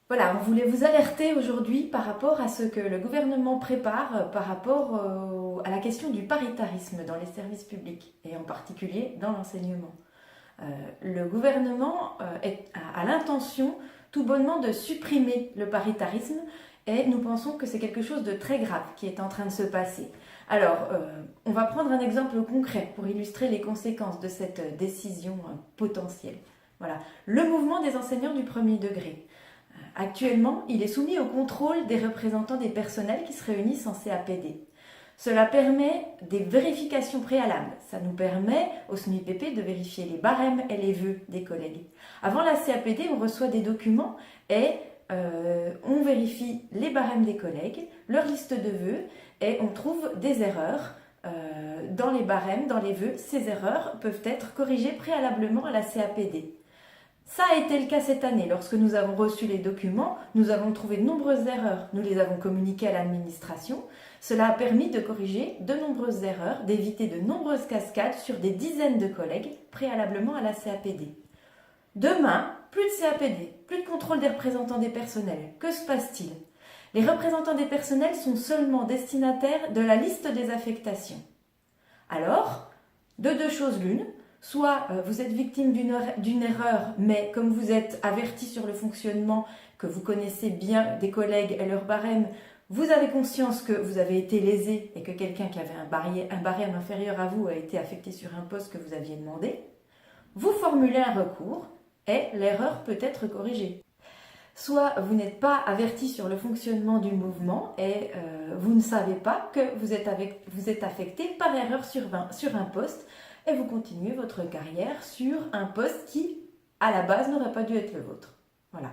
Voilà, on voulait vous alerter aujourd'hui par rapport à ce que le gouvernement prépare par rapport à la question du paritarisme dans les services publics et en particulier dans l'enseignement. Le gouvernement a l'intention tout bonnement de supprimer le paritarisme et nous pensons que c'est quelque chose de très grave qui est en train de se passer. Alors, on va prendre un exemple concret pour illustrer les conséquences de cette décision potentielle. Voilà, le mouvement des enseignants du premier degré. Actuellement, il est soumis au contrôle des représentants des personnels qui se réunissent en CAPD. Cela permet des vérifications préalables. Ça nous permet, au SNUIPP, de vérifier les barèmes et les vœux des collègues. Avant la CAPD, on reçoit des documents et on vérifie les barèmes des collègues, leur liste de vœux, et on trouve des erreurs dans les barèmes, dans les vœux. Ces erreurs peuvent être corrigées préalablement à la CAPD. Ça a été le cas cette année. Lorsque nous avons reçu les documents, nous avons trouvé de nombreuses erreurs. Nous les avons communiquées à l'administration. Cela a permis de corriger de nombreuses erreurs, d'éviter de nombreuses cascades sur des dizaines de collègues préalablement à la CAPD. Demain, plus de CAPD, plus de contrôle des représentants des personnels. Que se passe-t-il? Les représentants des personnels sont seulement destinataires de la liste des affectations. Alors, de deux choses l'une, soit vous êtes victime d'une erreur, mais comme vous êtes averti sur le fonctionnement, que vous connaissez bien des collègues et leur barème, vous avez conscience que vous avez été lésé et que quelqu'un qui avait un barème inférieur à vous a été affecté sur un poste que vous aviez demandé. Vous formulez un recours et l'erreur peut être corrigée. Soit vous n'êtes pas averti sur le fonctionnement du mouvement et vous ne savez pas que vous êtes affecté par erreur sur un poste et vous continuez votre carrière sur un poste qui, à la base, n'aurait pas dû être le vôtre. Voilà.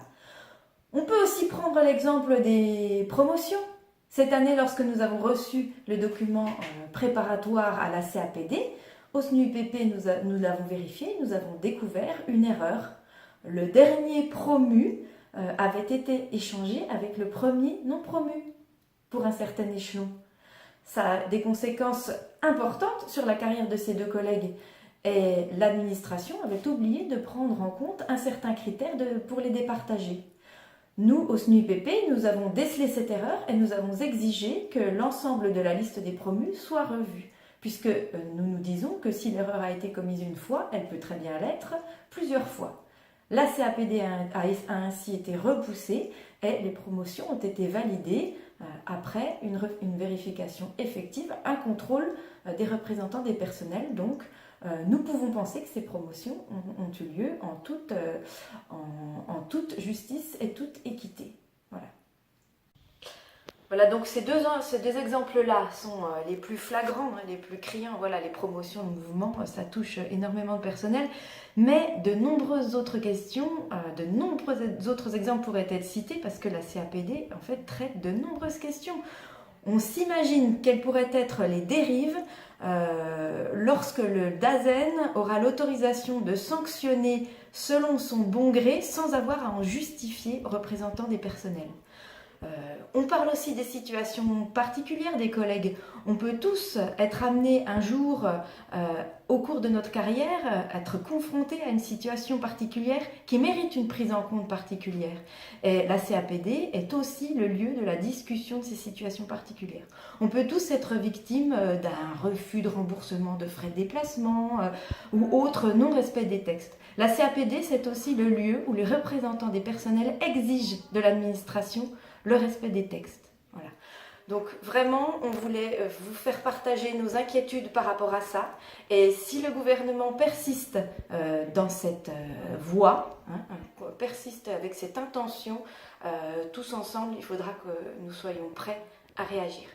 On peut aussi prendre l'exemple des promotions. Cette année, lorsque nous avons reçu le document préparatoire à la CAPD, au SNUIPP, nous l'avons vérifié, nous avons découvert une erreur. Le dernier promu avait été échangé avec le premier non promu pour un certain échelon. Ça a des conséquences importantes sur la carrière de ces deux collègues. Et l'administration avait oublié de prendre en compte un certain critère pour les départager. Nous, au SNUIPP, nous avons décelé cette erreur et nous avons exigé que l'ensemble de la liste des promus soit revue. Puisque nous nous disons que si l'erreur a été commise une fois, elle peut très bien l'être plusieurs fois. La CAPD a ainsi été repoussée et les promotions ont été validées après une vérification effective, un contrôle des représentants des personnels. Donc, nous pouvons penser que ces promotions ont eu lieu en toute justice et toute équité. Voilà. Voilà, donc ces deux exemples-là sont les plus flagrants, les plus criants. Voilà, les promotions de mouvement, ça touche énormément de personnel. Mais de nombreuses autres questions, de nombreux autres exemples pourraient être cités parce que la CAPD, en fait, traite de nombreuses questions. On s'imagine quelles pourraient être les dérives lorsque le DAZEN aura l'autorisation de sanctionner selon son bon gré sans avoir à en justifier aux représentants des personnels. On parle aussi des situations particulières des collègues. On peut tous être amenés un jour, au cours de notre carrière, être confrontés à une situation particulière qui mérite une prise en compte particulière. Et la CAPD est aussi le lieu de la discussion de ces situations particulières. On peut tous être victimes d'un refus de remboursement de frais de déplacement ou autre non-respect des textes. La CAPD, c'est aussi le lieu où les représentants des personnels exigent de l'administration le respect des textes. Voilà. Donc vraiment, on voulait vous faire partager nos inquiétudes par rapport à ça. Et si le gouvernement persiste dans cette voie, persiste avec cette intention, tous ensemble, il faudra que nous soyons prêts à réagir.